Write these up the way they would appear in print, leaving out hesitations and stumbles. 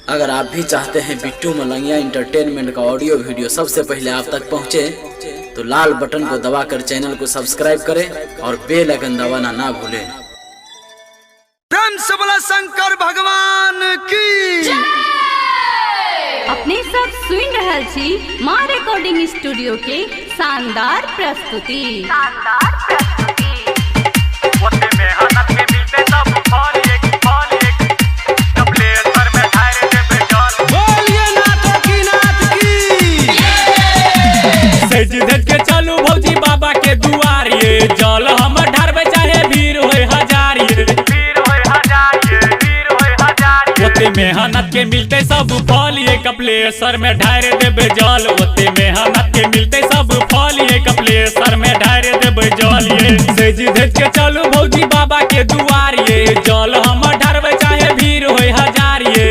अगर आप भी चाहते हैं बिट्टू मलंगिया एंटरटेनमेंट का ऑडियो वीडियो सबसे पहले आप तक पहुंचे, तो लाल बटन को दबाकर चैनल को सब्सक्राइब करें और बेल आइकन दबाना ना भूलें। प्रेम से बोला शंकर भगवान की। अपने सब सुन रहल छी मां रिकॉर्डिंग स्टूडियो के शानदार प्रस्तुति। ओते मेहनत के मिलते सब फल एक डबले सर में ढारे देबे जान। बोलिए नाथ की सज धज के चलू भौजी बाबा के दुआर ये जल हम ढारबे चाहे भीड़ होय हजार ये वीर होय हजार ये वीर होय हजार ये। ओते मेहनत के मिलते सब फल ये कपले सर में ढारे देबे जल। ओते मेहनत के मिलते सब फल ये कपले सर में ढारे देबे जल ये सज धज के चलू भौजी बाबा के दुआर ये जल हम ढारबे चाहे भीड़ होय हजार ये।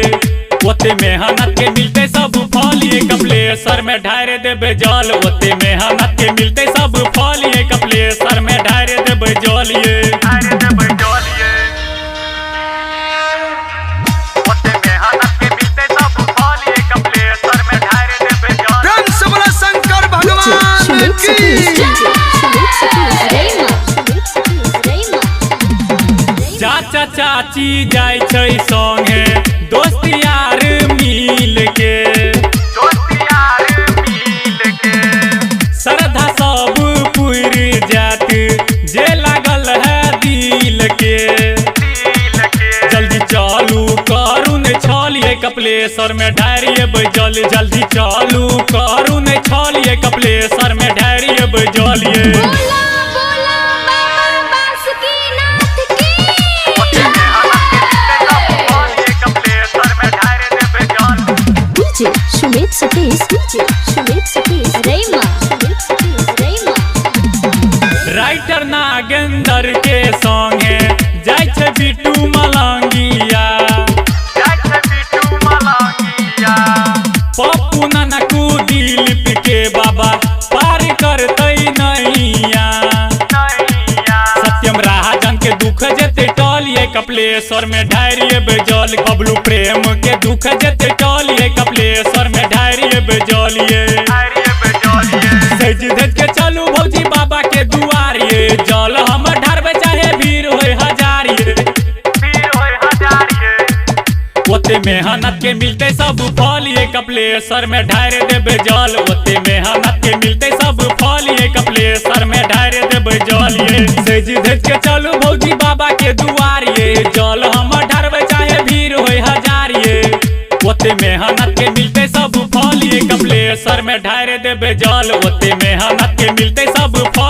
ओते मेहनत के मिलते सब फल ये कपले सर में ढारे देबे जल। ओते मेहनत के मिलते सब फल ये कपले सर में ढारे देबे जल ये ढारे देबे जान ये। ओते मेहनत के मिलते सब फल एक डबले सर में ढारे देबे जान। प्रेम से बोला शंकर भगवान की। चाचा चाची जाय छै संगे दोस्त यार मिल के दोस्त यार मिल के श्रद्धा सब पुर जात जे लागल है दिल के। दिल के जल्दी चालू करू ने छलिए कपले सर में ढारिए बजल। जल्दी चालू करू ने छलिए कपले सर में ढारिए बजलिए। ओते मेहनत के मिलते सब फल एक डबले सर में ढारे देबे जान। राइटर नागेंद्र के संगे जाय छै बिट्टू मलंगिया। जाय छै बिट्टू मलंगिया। पप्पू ननकू दिलीप के बाबा पार करतै नैया। नैया सत्यम राजन के दुख जेते टलिए कपले सर में ढारिए बेजल। बबलू प्रेम के दुख जेते टलिए कपले सर में ढारिए बेजलिए। ढारे देबे जान ये। सज धज के चलू भौजी बाबा के दुआर ये जल हम ढारबे चाहे भीड़ होय हजार ये। वीर होय हजार ये। ओते मेहनत के मिलते सब फल ये कपले सर में ढारे देबे जल। ओते मेहनत के मिलते सब फल ये कपले सर में ढारे देबे जल ये सज धज के चलू भौजी बाबा के दुआर ये जल हम ढारबे चाहे भीड़ होय हजार ये। ओते मेहनत के मिलते सब फल ये कपले सर में ढारे देबे जल। ओते मेहनत के मिलते सब फल